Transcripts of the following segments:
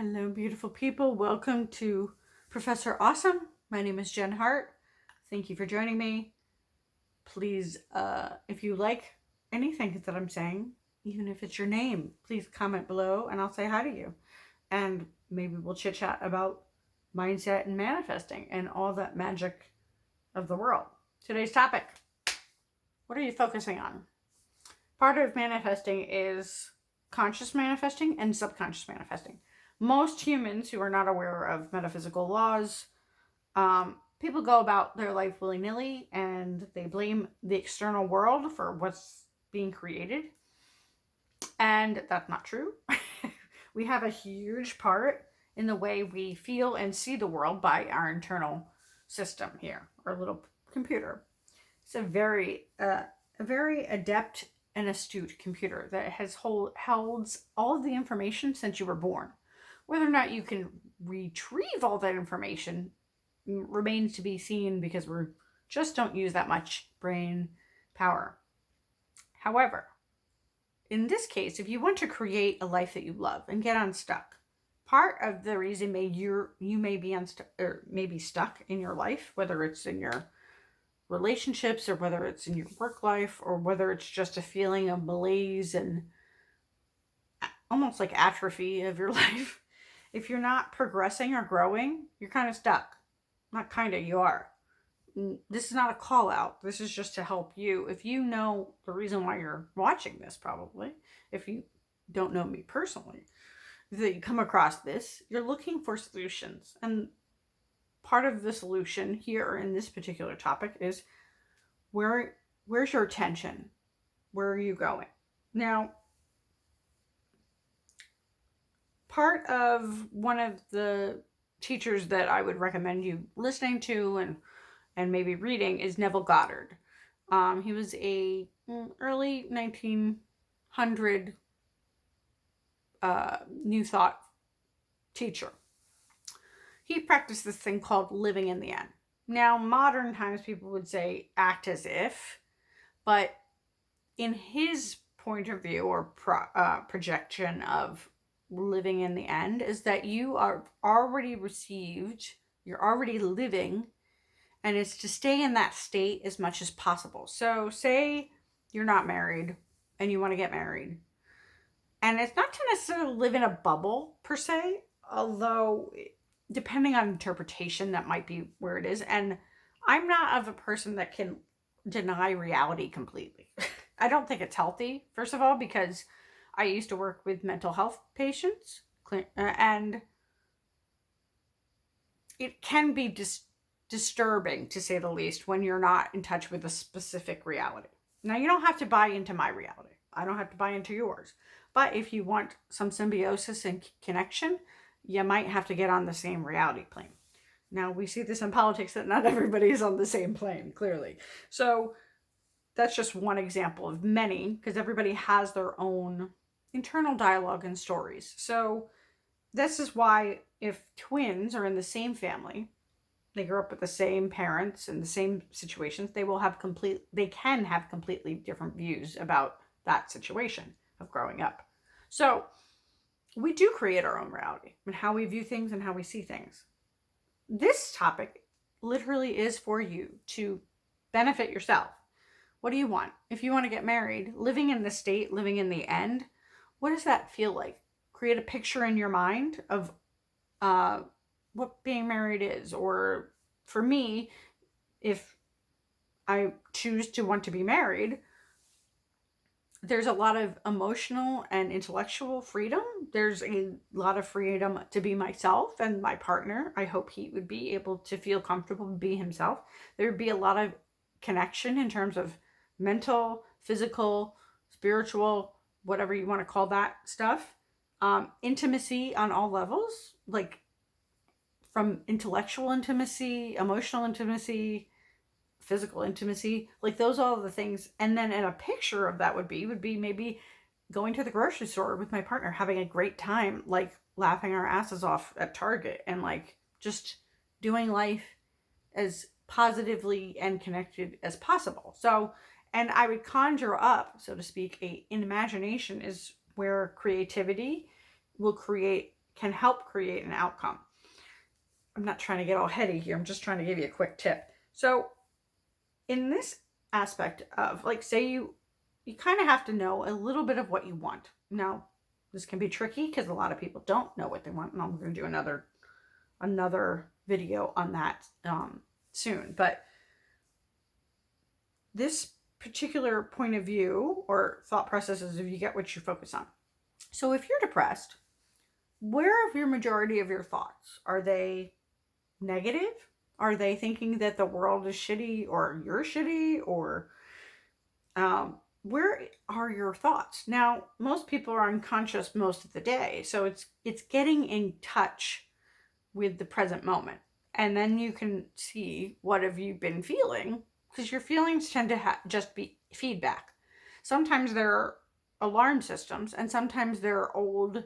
Hello, beautiful people. Welcome to Professor Awesome. My name is Jen Hart. Thank you for joining me. Please, if you like anything that I'm saying, even if it's your name, please comment below and I'll say hi to you. And maybe we'll chit chat about mindset and manifesting and all that magic of the world. Today's topic: what are you focusing on? Part of manifesting is conscious manifesting and subconscious manifesting. Most humans who are not aware of metaphysical laws, people go about their life willy-nilly and they blame the external world for what's being created. And that's not true. We have a huge part in the way we feel and see the world by our internal system here, our little computer. It's a very adept and astute computer that holds all of the information since you were born. Whether or not you can retrieve all that information remains to be seen because we just don't use that much brain power. However, in this case, if you want to create a life that you love and get unstuck, part of the reason you may be unstuck or maybe stuck in your life, whether it's in your relationships or whether it's in your work life or whether it's just a feeling of malaise and almost like atrophy of your life. If you're not progressing or growing, you're kind of stuck. Not kind of, you are. This is not a call out. This is just to help you. If you know the reason why you're watching this, probably, if you don't know me personally, that you come across this, you're looking for solutions. And part of the solution here in this particular topic is where's your attention? Where are you going? Now, part of one of the teachers that I would recommend you listening to and maybe reading is Neville Goddard. He was a early 1900 New Thought teacher. He practiced this thing called living in the end. Now, modern times people would say act as if, but in his point of view or projection of living in the end is that you are already received, you're already living, and it's to stay in that state as much as possible. So say you're not married and you want to get married, and it's not to necessarily live in a bubble per se, although depending on interpretation that might be where it is. And I'm not of a person that can deny reality completely. I don't think it's healthy, first of all, because I used to work with mental health patients, and it can be disturbing, to say the least, when you're not in touch with a specific reality. Now, you don't have to buy into my reality. I don't have to buy into yours. But if you want some symbiosis and connection, you might have to get on the same reality plane. Now, we see this in politics that not everybody is on the same plane, clearly. So that's just one example of many, because everybody has their own internal dialogue and stories. So this is why if twins are in the same family, they grew up with the same parents and the same situations, they can have completely different views about that situation of growing up. So we do create our own reality and how we view things and how we see things. This topic literally is for you to benefit yourself. What do you want? If you want to get married, living in the state, living in the end, what does that feel like? Create a picture in your mind of what being married is. Or for me, if I choose to want to be married, there's a lot of emotional and intellectual freedom. There's a lot of freedom to be myself and my partner. I hope he would be able to feel comfortable to be himself. There would be a lot of connection in terms of mental, physical, spiritual, whatever you want to call that stuff. Intimacy on all levels, like from intellectual intimacy, emotional intimacy, physical intimacy, like those all the things. And then in a picture of that would be maybe going to the grocery store with my partner, having a great time, like laughing our asses off at Target and like just doing life as positively and connected as possible. So, and I would conjure up, so to speak, an imagination is where creativity will create can help create an outcome. I'm not trying to get all heady here. I'm just trying to give you a quick tip. So in this aspect of, like, say you kind of have to know a little bit of what you want. Now, this can be tricky because a lot of people don't know what they want, and I'm going to do another video on that soon. But this particular point of view or thought process is if you get what you focus on. So if you're depressed, where are your majority of your thoughts? Are they negative? Are they thinking that the world is shitty or you're shitty? Or where are your thoughts? Now, most people are unconscious most of the day, so it's getting in touch with the present moment. And then you can see what have you been feeling, because your feelings tend to just be feedback. Sometimes they're alarm systems, and sometimes they're old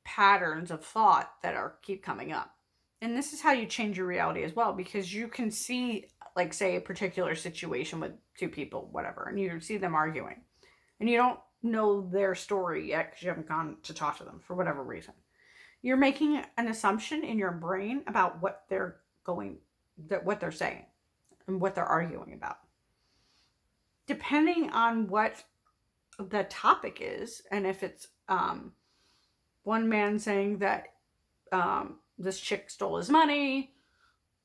patterns of thought that keep coming up. And this is how you change your reality as well, because you can see, like, say, a particular situation with two people, whatever, and you see them arguing, and you don't know their story yet because you haven't gone to talk to them for whatever reason. You're making an assumption in your brain about what they're saying and what they're arguing about. Depending on what the topic is, and if it's one man saying that this chick stole his money,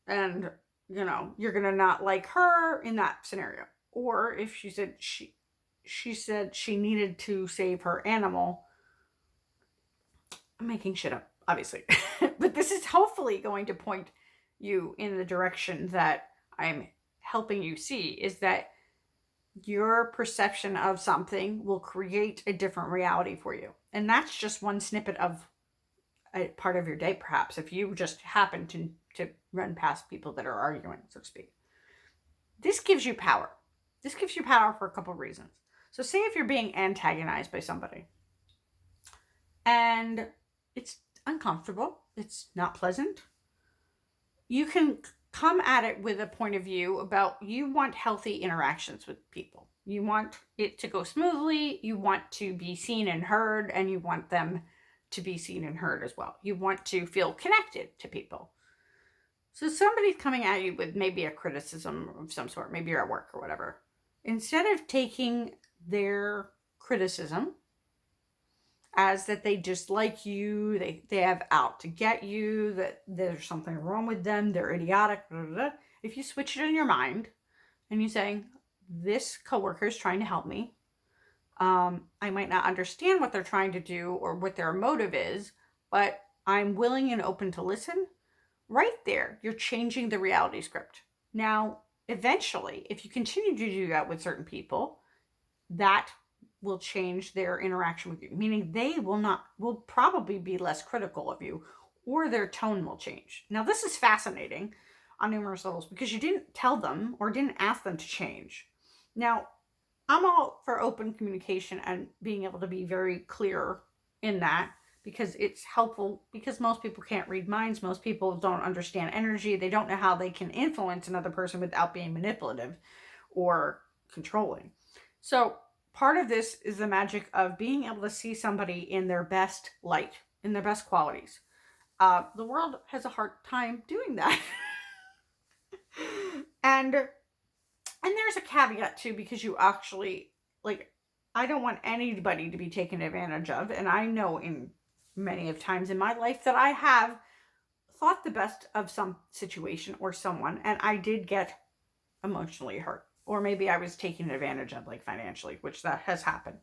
and you're gonna not like her in that scenario. Or if she said she needed to save her animal. I'm making shit up, obviously. But this is hopefully going to point you in the direction that I'm helping you see, is that your perception of something will create a different reality for you. And that's just one snippet of a part of your day, perhaps, if you just happen to run past people that are arguing, so to speak. This gives you power. This gives you power for a couple of reasons. So say if you're being antagonized by somebody, and it's uncomfortable, it's not pleasant, you can come at it with a point of view about you want healthy interactions with people. You want it to go smoothly. You want to be seen and heard, and you want them to be seen and heard as well. You want to feel connected to people. So somebody's coming at you with maybe a criticism of some sort, maybe you're at work or whatever. Instead of taking their criticism as that they dislike you, they have out to get you, that there's something wrong with them, they're idiotic, blah, blah, blah. If you switch it in your mind and you say, this coworker is trying to help me, I might not understand what they're trying to do or what their motive is, but I'm willing and open to listen. Right there, you're changing the reality script. Now, eventually, if you continue to do that with certain people, that will change their interaction with you, meaning they will probably be less critical of you, or their tone will change. Now, this is fascinating on numerous levels because you didn't tell them or didn't ask them to change. Now, I'm all for open communication and being able to be very clear in that, because it's helpful, because most people can't read minds. Most people don't understand energy. They don't know how they can influence another person without being manipulative or controlling. So part of this is the magic of being able to see somebody in their best light, in their best qualities. The world has a hard time doing that. And there's a caveat too, because you actually, like, I don't want anybody to be taken advantage of. And I know in many of times in my life that I have thought the best of some situation or someone, and I did get emotionally hurt. Or maybe I was taken advantage of, like financially, which that has happened.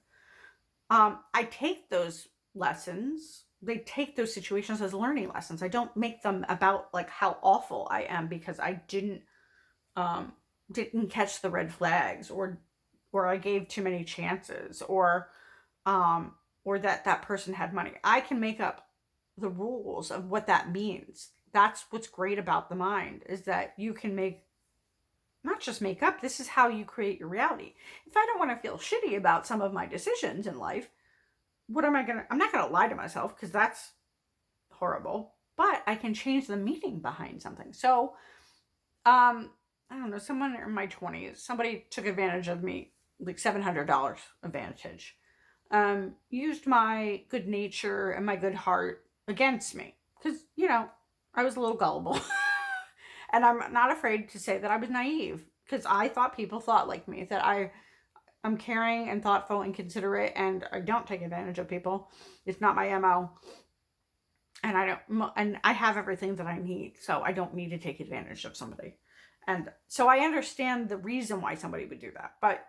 I take those lessons, they take those situations as learning lessons. I don't make them about like how awful I am because I didn't catch the red flags, or I gave too many chances, or that person had money. I can make up the rules of what that means. That's what's great about the mind, is that you can not just make up, this is how you create your reality. If I don't want to feel shitty about some of my decisions in life, I'm not going to lie to myself, because that's horrible, but I can change the meaning behind something. So, I don't know, someone in my 20s, somebody took advantage of me, like $700 advantage. used my good nature and my good heart against me. Because, you know, I was a little gullible. And I'm not afraid to say that I was naive. Because I thought people thought like me. That I'm caring and thoughtful and considerate. And I don't take advantage of people. It's not my MO. And I have everything that I need. So I don't need to take advantage of somebody. And so I understand the reason why somebody would do that. But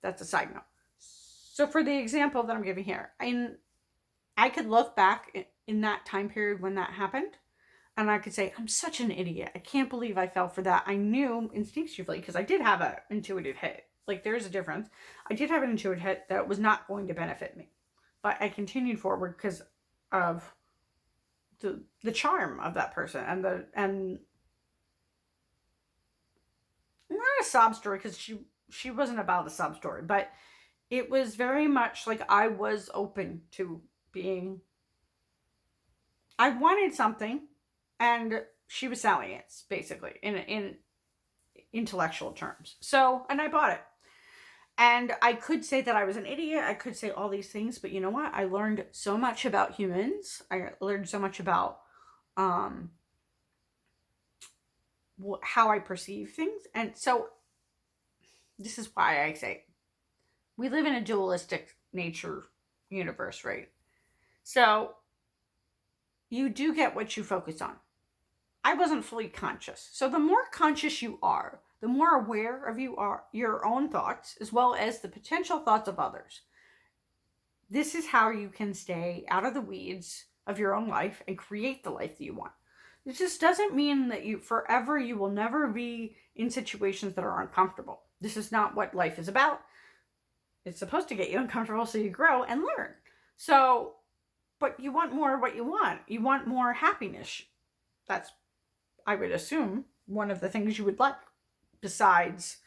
that's a side note. So for the example that I'm giving here, I could look back in that time period when that happened, and I could say, I'm such an idiot. I can't believe I fell for that. I knew instinctively, because I did have an intuitive hit. Like, there's a difference. I did have an intuitive hit that was not going to benefit me. But I continued forward because of the charm of that person and not a sob story, because she wasn't about a sob story, but it was very much like I was open to being. I wanted something, and she was selling it, basically, in intellectual terms. So, and I bought it. And I could say that I was an idiot. I could say all these things, but you know what? I learned so much about humans. I learned so much about how I perceive things. And so this is why I say we live in a dualistic nature universe, right? So you do get what you focus on. I wasn't fully conscious. So the more conscious you are, the more aware of your own thoughts, as well as the potential thoughts of others. This is how you can stay out of the weeds of your own life and create the life that you want. It just doesn't mean that you will never be in situations that are uncomfortable. This is not what life is about. It's supposed to get you uncomfortable so you grow and learn. So, but you want more of what you want. You want more happiness. That's, I would assume, one of the things you would like, besides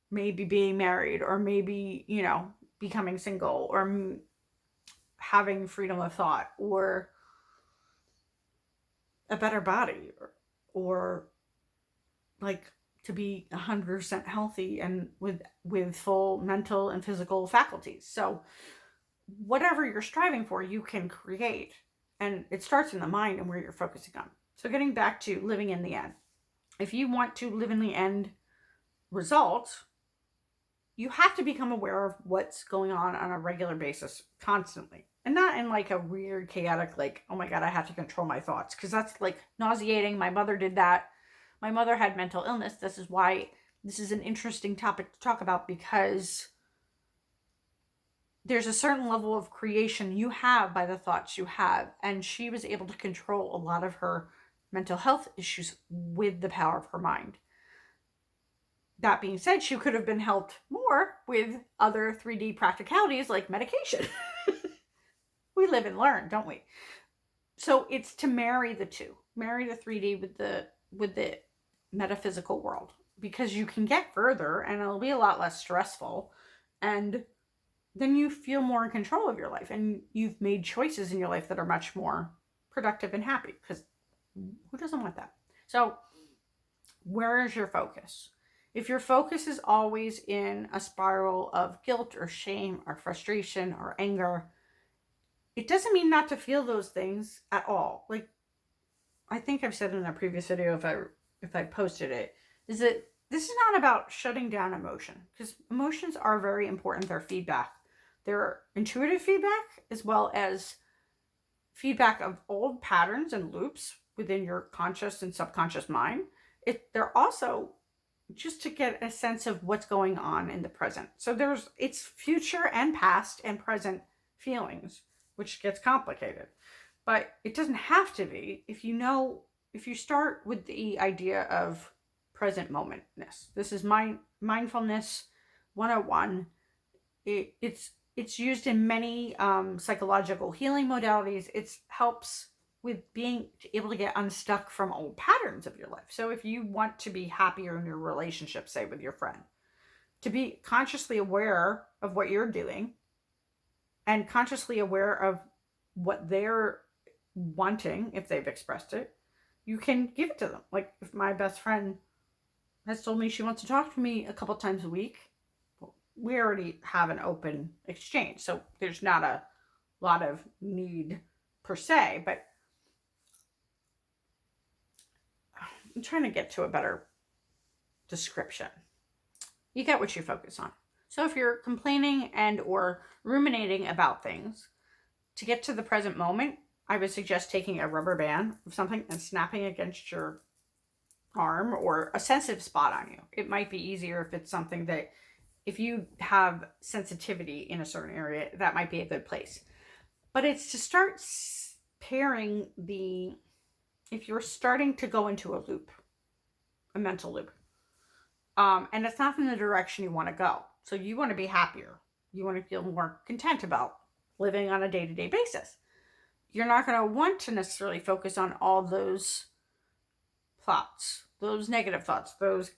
maybe being married, or maybe, becoming single, or having freedom of thought, or a better body, or like to be 100% healthy and with full mental and physical faculties. So whatever you're striving for, you can create. And it starts in the mind and where you're focusing on. So getting back to living in the end. If you want to live in the end result, you have to become aware of what's going on a regular basis, constantly. And not in like a weird, chaotic, like, oh my God, I have to control my thoughts. Because that's like nauseating. My mother did that. My mother had mental illness. This is why this is an interesting topic to talk about, because there's a certain level of creation you have by the thoughts you have. And she was able to control a lot of her mental health issues with the power of her mind. That being said, she could have been helped more with other 3D practicalities like medication. We live and learn, don't we? So it's to marry the two. Marry the 3D with the metaphysical world, because you can get further and it'll be a lot less stressful, and then you feel more in control of your life, and you've made choices in your life that are much more productive and happy, because who doesn't want that? So where is your focus? If your focus is always in a spiral of guilt or shame or frustration or anger, it doesn't mean not to feel those things at all. Like I think I've said in a previous video, if I posted it, is that this is not about shutting down emotion, because emotions are very important. They're feedback. They're intuitive feedback, as well as feedback of old patterns and loops within your conscious and subconscious mind. They're also just to get a sense of what's going on in the present. So it's future and past and present feelings, which gets complicated. But it doesn't have to be if you start with the idea of present momentness. This is mindfulness 101. It's used in many psychological healing modalities. It helps with being able to get unstuck from old patterns of your life. So if you want to be happier in your relationship, say with your friend, to be consciously aware of what you're doing and consciously aware of what they're wanting, if they've expressed it, you can give it to them. Like if my best friend has told me she wants to talk to me a couple times a week, well, we already have an open exchange. So there's not a lot of need per se, but I'm trying to get to a better description. You get what you focus on. So if you're complaining and or ruminating about things, to get to the present moment, I would suggest taking a rubber band of something and snapping against your arm or a sensitive spot on you. It might be easier if it's something that, if you have sensitivity in a certain area, that might be a good place. But it's to start pairing if you're starting to go into a loop, a mental loop, and it's not in the direction you want to go. So you want to be happier. You want to feel more content about living on a day-to-day basis. You're not going to want to necessarily focus on all those thoughts, those negative thoughts, those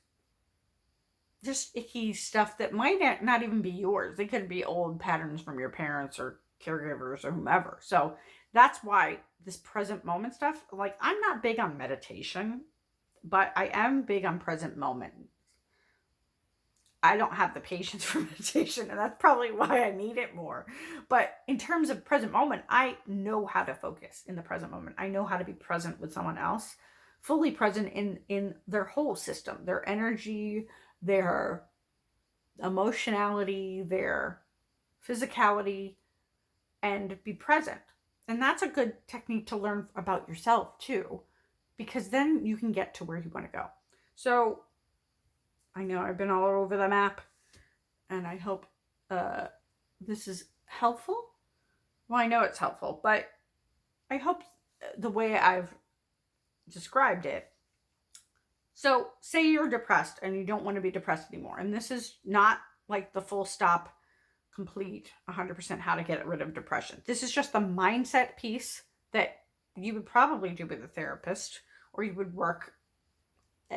just icky stuff that might not even be yours. They could be old patterns from your parents or caregivers or whomever. So that's why this present moment stuff, like, I'm not big on meditation, but I am big on present moment. I don't have the patience for meditation, and that's probably why I need it more. But in terms of present moment, I know how to focus in the present moment. I know how to be present with someone else, fully present in their whole system, their energy, their emotionality, their physicality, and be present. And that's a good technique to learn about yourself too, because then you can get to where you want to go. So I know I've been all over the map, and I hope this is helpful. Well, I know it's helpful, but I hope the way I've described it. So say you're depressed and you don't want to be depressed anymore. And this is not like the full stop, complete 100% how to get rid of depression. This is just the mindset piece that you would probably do with a therapist, or you would work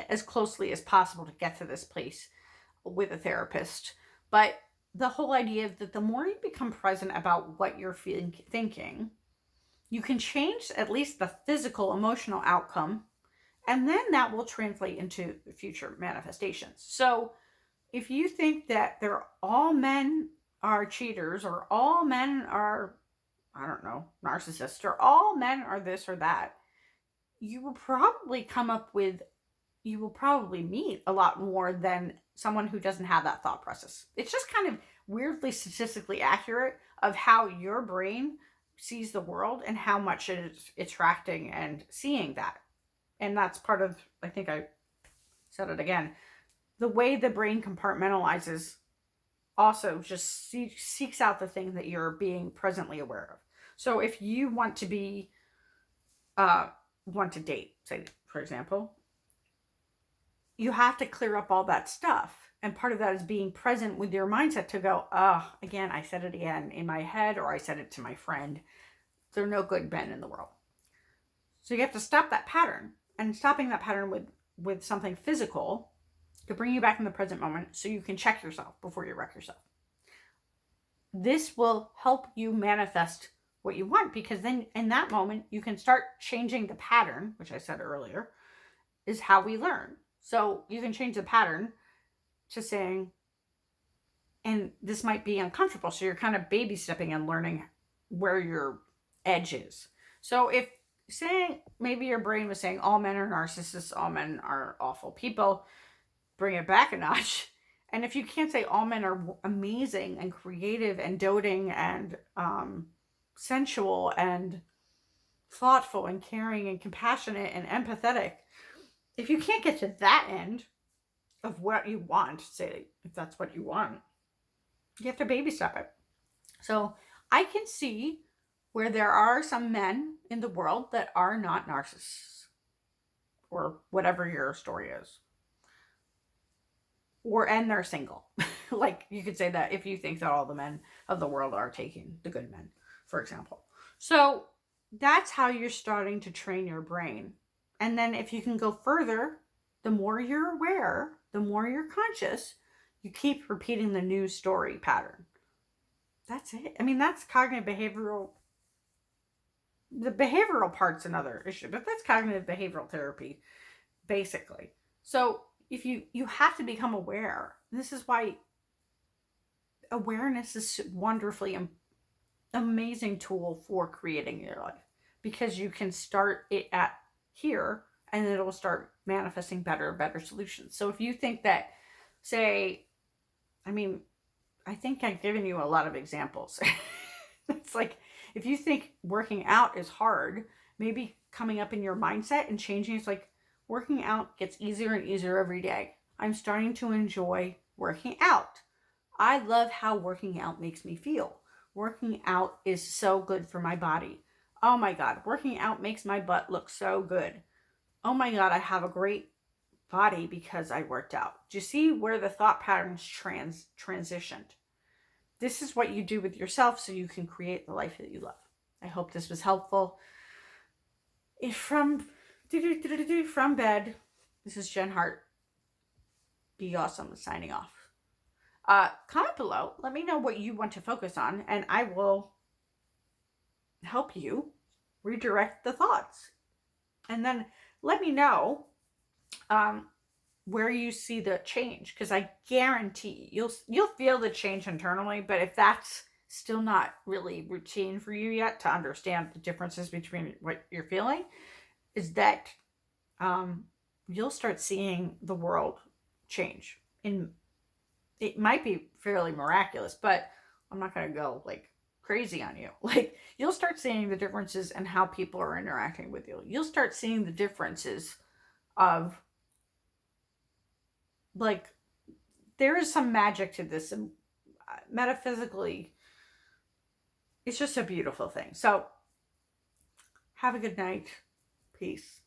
as closely as possible to get to this place with a therapist. But the whole idea that the more you become present about what you're thinking, you can change at least the physical, emotional outcome, and then that will translate into future manifestations. So if you think that all men are cheaters, or all men are, I don't know, narcissists, or all men are this or that, you will probably meet a lot more than someone who doesn't have that thought process. It's just kind of weirdly statistically accurate of how your brain sees the world and how much it is attracting and seeing that. And that's part of, I think I said it again, the way the brain compartmentalizes also just seeks out the thing that you're being presently aware of. So if you want to date, say, for example, you have to clear up all that stuff. And part of that is being present with your mindset to go, again, I said it again in my head, or I said it to my friend. There are no good men in the world. So you have to stop that pattern. And stopping that pattern with something physical to bring you back in the present moment so you can check yourself before you wreck yourself. This will help you manifest what you want, because then in that moment you can start changing the pattern, which I said earlier is how we learn. So you can change the pattern to saying, and this might be uncomfortable, so you're kind of baby stepping and learning where your edge is. So if saying, maybe your brain was saying all men are narcissists, all men are awful people, bring it back a notch. And if you can't say all men are amazing and creative and doting and sensual and thoughtful and caring and compassionate and empathetic, if you can't get to that end of what you want, say, if that's what you want, you have to baby step it. So I can see where there are some men in the world that are not narcissists, or whatever your story is, and they're single. Like, you could say that if you think that all the men of the world are taking the good men, for example. So that's how you're starting to train your brain. And then if you can go further, the more you're aware, the more you're conscious, you keep repeating the new story pattern. That's it. I mean, that's cognitive behavioral. The behavioral part's another issue, but that's cognitive behavioral therapy, basically. So if you have to become aware. This is why awareness is wonderfully amazing tool for creating your life, because you can start it at here and it will start manifesting better solutions. So if you think that, say, I mean, I think I've given you a lot of examples. It's like, if you think working out is hard, maybe coming up in your mindset and changing, it's like working out gets easier and easier every day. I'm starting to enjoy working out. I love how working out makes me feel. Working out is so good for my body. Oh my God, working out makes my butt look so good. Oh my God, I have a great body because I worked out. Do you see where the thought patterns transitioned? This is what you do with yourself so you can create the life that you love. I hope this was helpful. From bed, this is Jen Hart. Be awesome, signing off. Comment below. Let me know what you want to focus on, and I will help you redirect the thoughts. And then let me know where you see the change, because I guarantee you'll feel the change internally. But if that's still not really routine for you yet to understand the differences between what you're feeling, is that you'll start seeing the world change. It might be fairly miraculous, but I'm not going to go like crazy on you. Like, you'll start seeing the differences in how people are interacting with you. You'll start seeing the differences of, like, there is some magic to this, and metaphysically, it's just a beautiful thing. So have a good night. Peace.